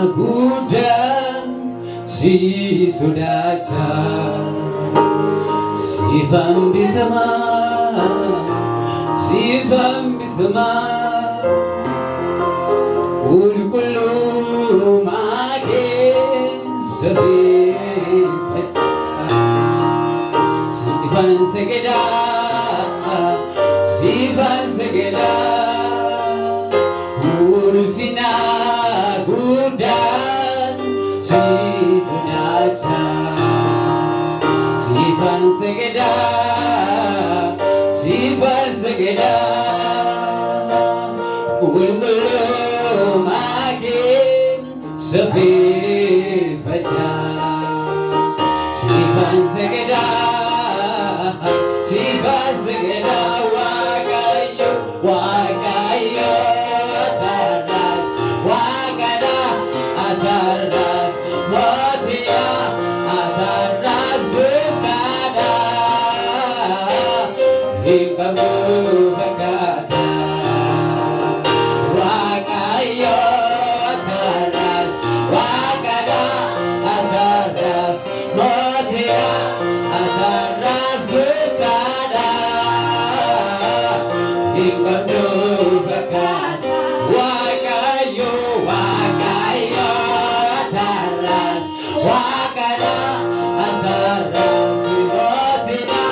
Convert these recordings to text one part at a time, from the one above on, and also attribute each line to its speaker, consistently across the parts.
Speaker 1: gudang si sudaca sifam bitama kullu magen sabi sifan segeda urfina gudan si sudaca sifan segeda kullu magen sabi faca sifan segeda wagayo atardas motia atardas buftada hinggamu berkata wagayo atardas motia atardas buftada hinggamu berkata wagayo atardas motia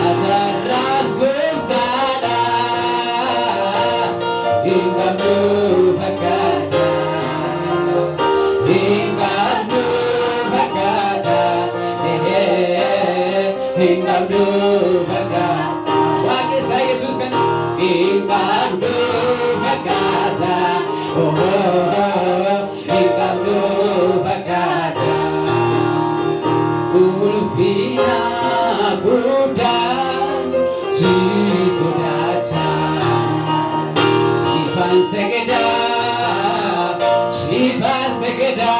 Speaker 1: atardas buftada hinggamu berkata bagi saya Yesus kan hinggamu berkata hinggamu berkata ulfina gudang si sudaca sifan segeda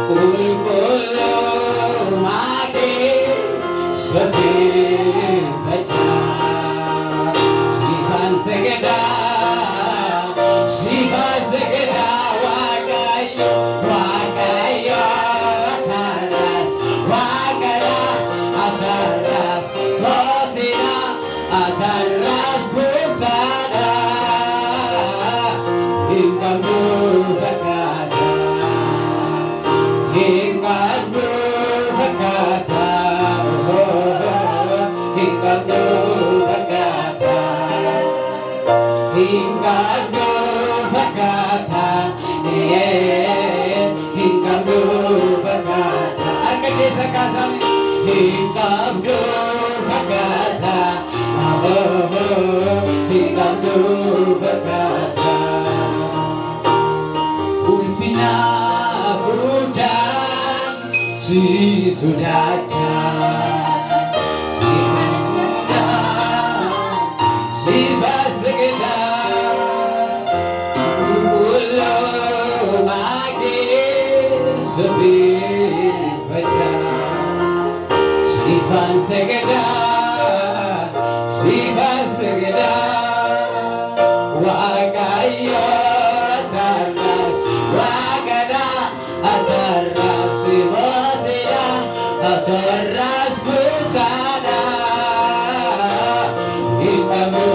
Speaker 1: kullu magen sabi faca sifan segeda wagayo atardas motia atardas buftada hinggamu berkata hinggamu berkata akan desa kasam hinggamu berkata ulfina gudang si sudaca sifan segeda kullu magen sabi faca sifan segeda wagayo atardas motia atardas buftada hinggamu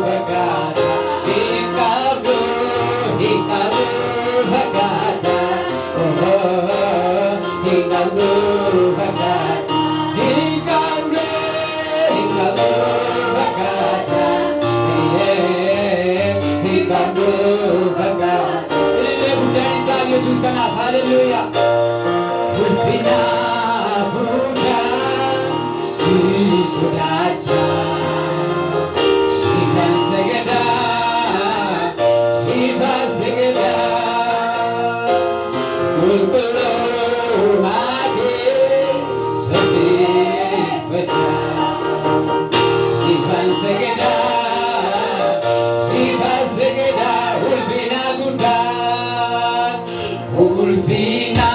Speaker 1: berkata hinggamu berkata hinggamu berkata Yesus kanal, haleluya. Ulfina gudang si sudaca sifan segeda kullu magen sabi faca sifan segeda ulfina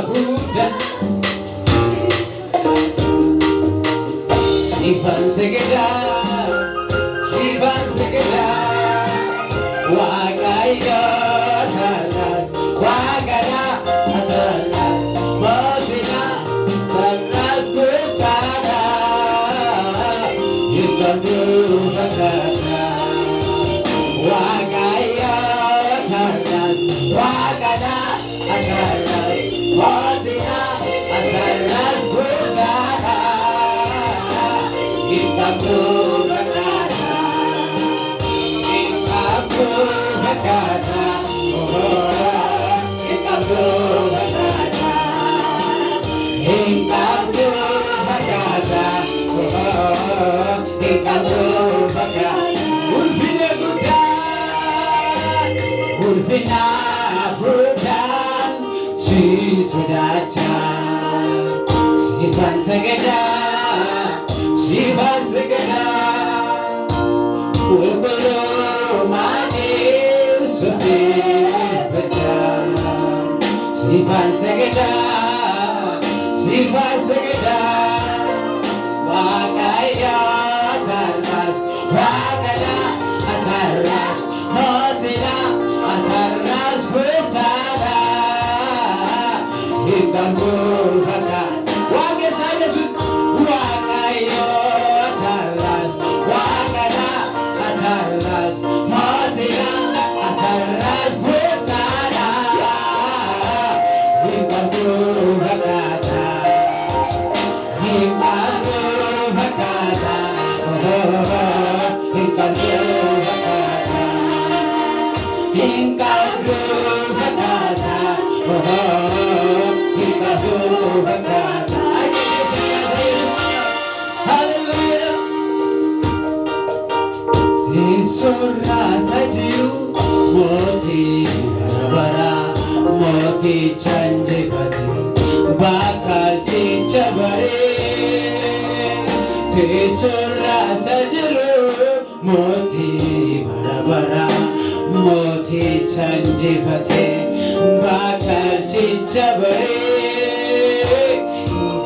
Speaker 1: gudang sifan segeda wagayo atardas Ikandu fakata Wakaya atarnas Wakada atarnas Motina atarnas Bukata Ikandu fakata Ikandu fakata Ikandu fakata Ikandu fakata Ikandu fakata Ulfina gudan Ulfina fudan Si sudacha Sifan segeda Sifan segeda Kulkulu manis Sufir baca Sifan segeda Sifan segeda Wakaya atarnas Wakada atarnas Motina atarnas Buktada Ikandu fakata Wakesa Yesus Wakaya atarnas Wakada atarnas Motina atarnas Buktada Ikandu fakata Ikandu fakata Ikandu fakata Ikandu fakata Ikandu fakata Hallelujah Isura sajiru Moti bara Moti chanjipati Bakal cicabare Isura sajiru Moti bara Moti chanjipati Bakal cicabare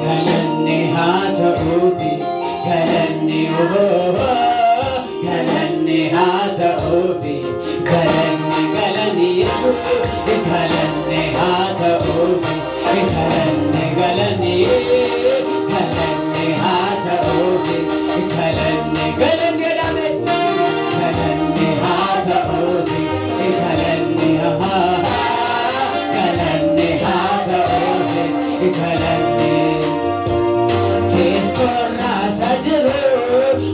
Speaker 1: Galanni hata ubi Galanni Galanni hata ubi Galanni Yesu Galanni hata ubi Galanni hata ubi Galanni dame Galanni hata ubi Galanni hata ubi Galanni Kesora sajiru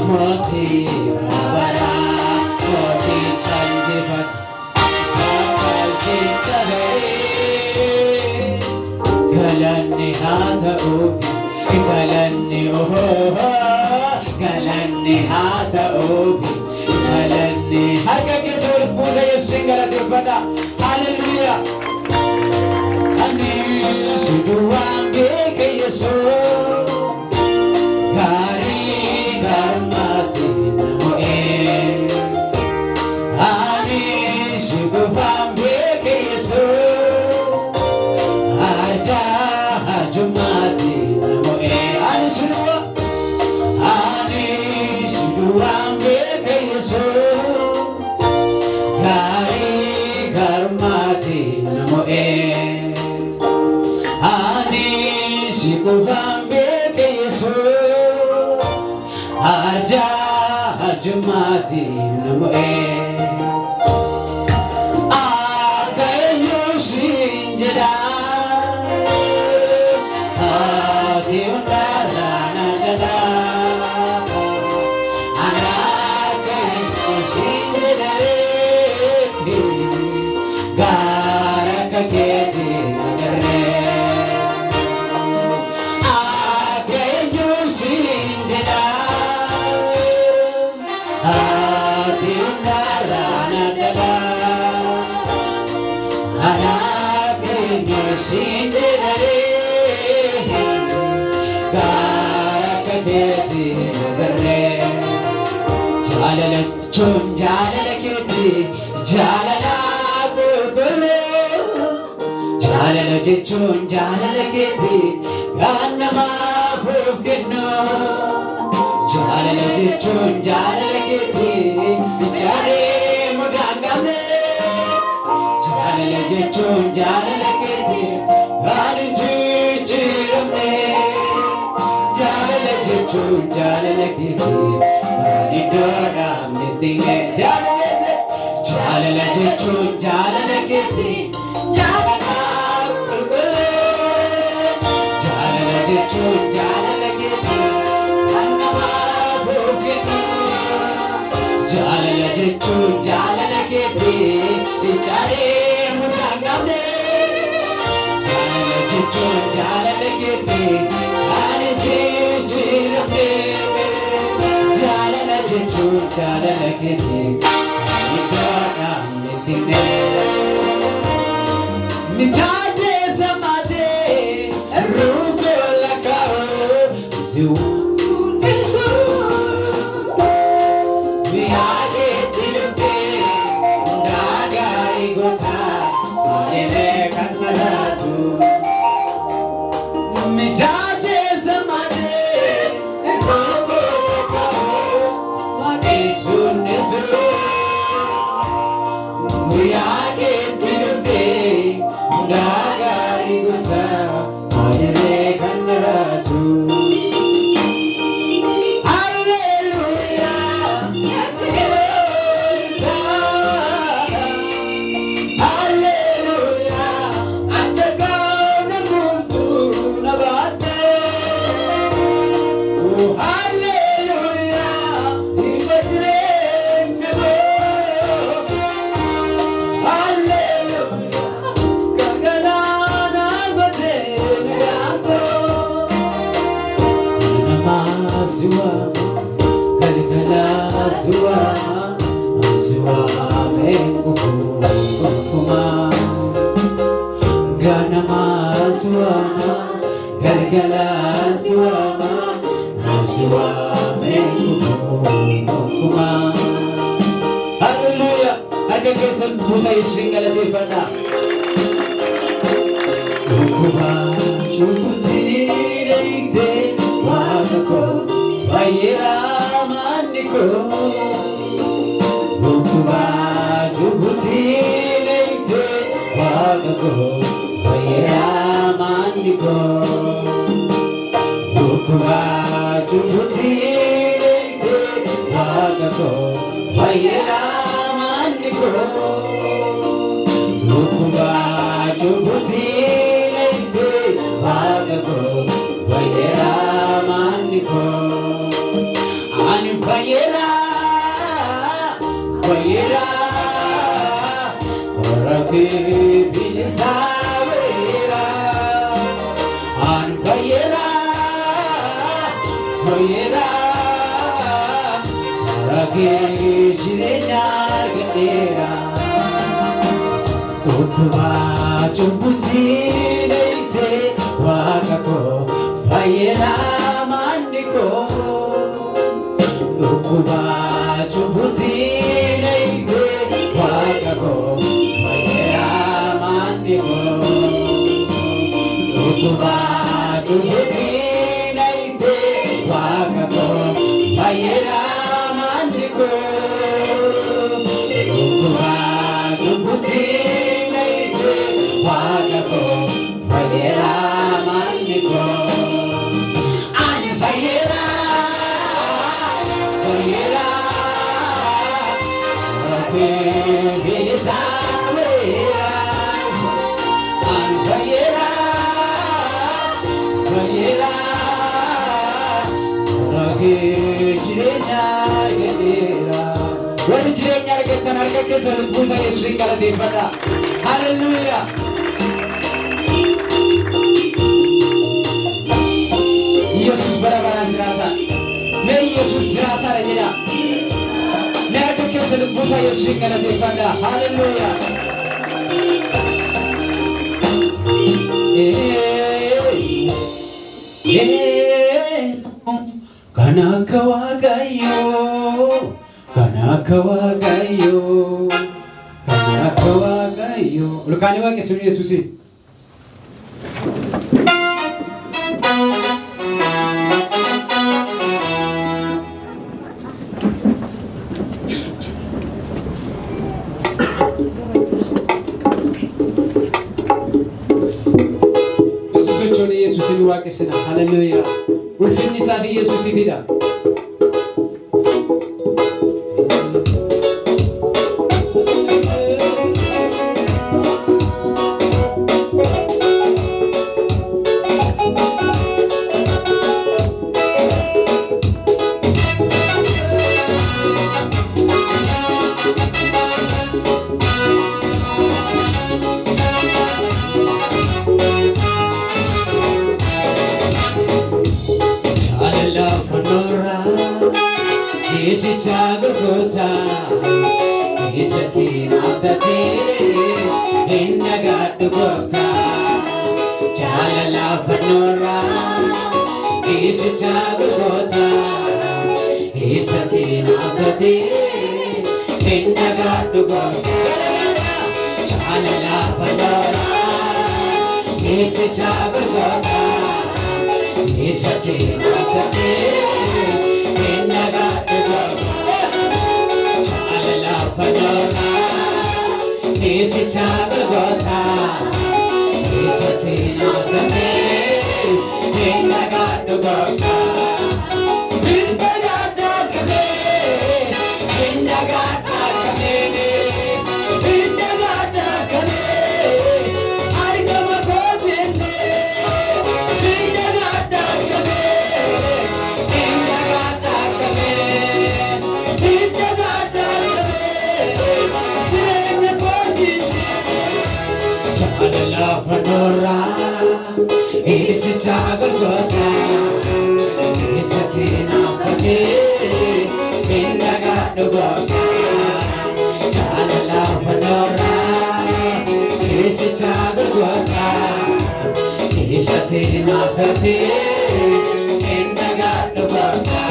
Speaker 1: Moti bara Moti chanjipat Bakal cicabare Galanni hata ubi Galanni Galanni hata ubi Galanni Harka keessa walitti buusa Yesuusin galateeffadha Hallelujah Ani siduwaan beeke Yesuus Gaarii garmaati namo'ee Ani sigufaan beeke Yesuus Arjaa arjummaati namo'ee Ani siduwaan beeke Yesuus Gaarii garmaati namo'ee Ani sigufaan beeke Yesuus Arjaa arjummaati namo'ee Akka eenyuusin jedha Ati hundarraa na jedha Ana akka eenyuusin jedharee Gaara akka keetii nagarree Akka eenyuusin jedha Ati hundarraa na jedha Ana akka eenyuusin jedharee Jaalala jechuun jaalala keeti jaalala qulqulluu Jaalala jechuun jaalala keeti kan namaaf of kennu Jaalala jechuun jaalala keeti jaalee mudaan qabne Jaalala jechuun jaalala keeti kan hin jijjiiramne Jaalala jechuun jaalala keeti jechuun jaalala keetii ijaaree murtaan qabne. Jaalala jechuun jaalala keetii ani jijjiiramne. Jaalala jechuun jaalala keetii ani gaadhaan mitimne. Nijaatee samaatee ruukoo lakkaa'oo ziwuu. Hallelujah. Harga kesan busa Yesus galateeffadha. Dhukkuba cubbuutti dheeyite waaqa koo fayyeera manni koo. Dhukkuba cubbuutti dheeyite waaqa koo fayyeera manni koo. Dhukkuba cubbuutti dheeyite waaqa koo fayyeera manni koo. Dhukkuba cubbuutti dheeyite waaqa koo fayyeera manni koo. Ani fayyeera fayyeera warra kee bilisaa weera. Ani fayyeera fayyeera warra kee jireenya argateera. Dhukkuba cubbuutti dheeyite waaqa koo fayyeera manni koo. Dhukkuba cubbuutti dheeyite waaqa koo fayyeera manni koo. Dhukkuba cubbuutti dheeyite waaqa koo fayyeera manni koo. Dhukkuba cubbuutti waaqa koo fayyeera manni koo. Ani fayyeera fayyeera rakkoo bilisaa weera. Ani fayyeera fayyeera rakkoo jireenya argateera. Warri jireenya argatan harka keessa buusa Yesuusin galateeffadha. Hallelujah. Yesus bara-bara jiraata. Mee Yesus jiraataadha jedha. Mee harka keessa buusa Yesuusin galateeffadha. Hallelujah. Kan akka Waaqayyoo, kan akka Waaqayyoo, kan akka Waaqayyoo. Ulkaanii waaqessuun Yesuusi. Yesuusin waaqessina. Hallelujah. Ulfinni isaa fi Yesuusiifidha. gurgurta isatiin aftatee hinnagadhu goofta jaalala fannoorraa isicha gurgurta isatiin aftatee hinnagadhu goofta jaalala fannoorraa isicha gurgurta isatiin aftatee hinnagadhu goofta jaalala fannoorraa isicha gurgurta isatiin aftatee hinnagadhu goofta isicha gurgurta isatiin aftatee hinnagadhu goofta jaalala fannoorraa isicha gurgurta isatiin aftatee hinnagadhu goofta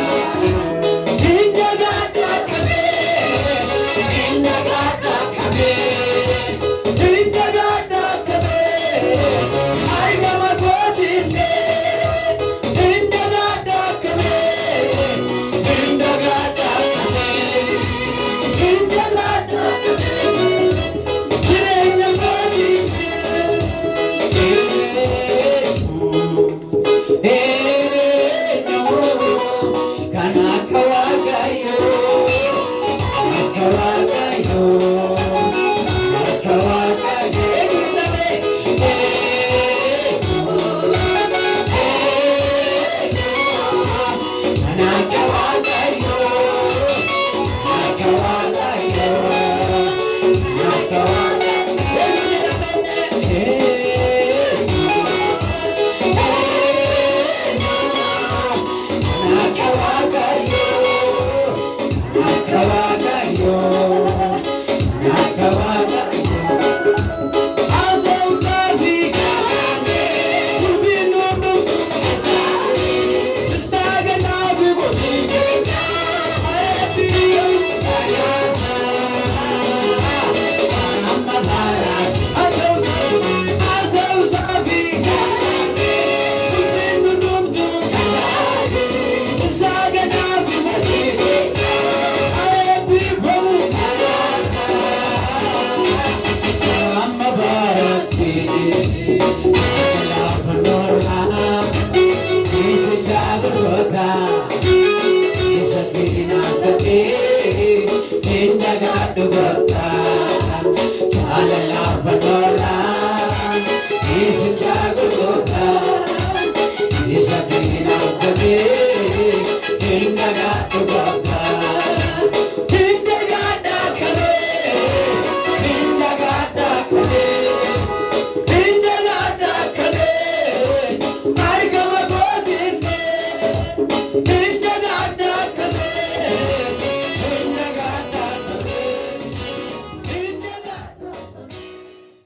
Speaker 1: hinnagadhu goofta jaalala fannoorraa isicha gurgurta isatiin aftatee hinnagadhu goofta hinnagadha kalee hinnagadha kalee argama gootinne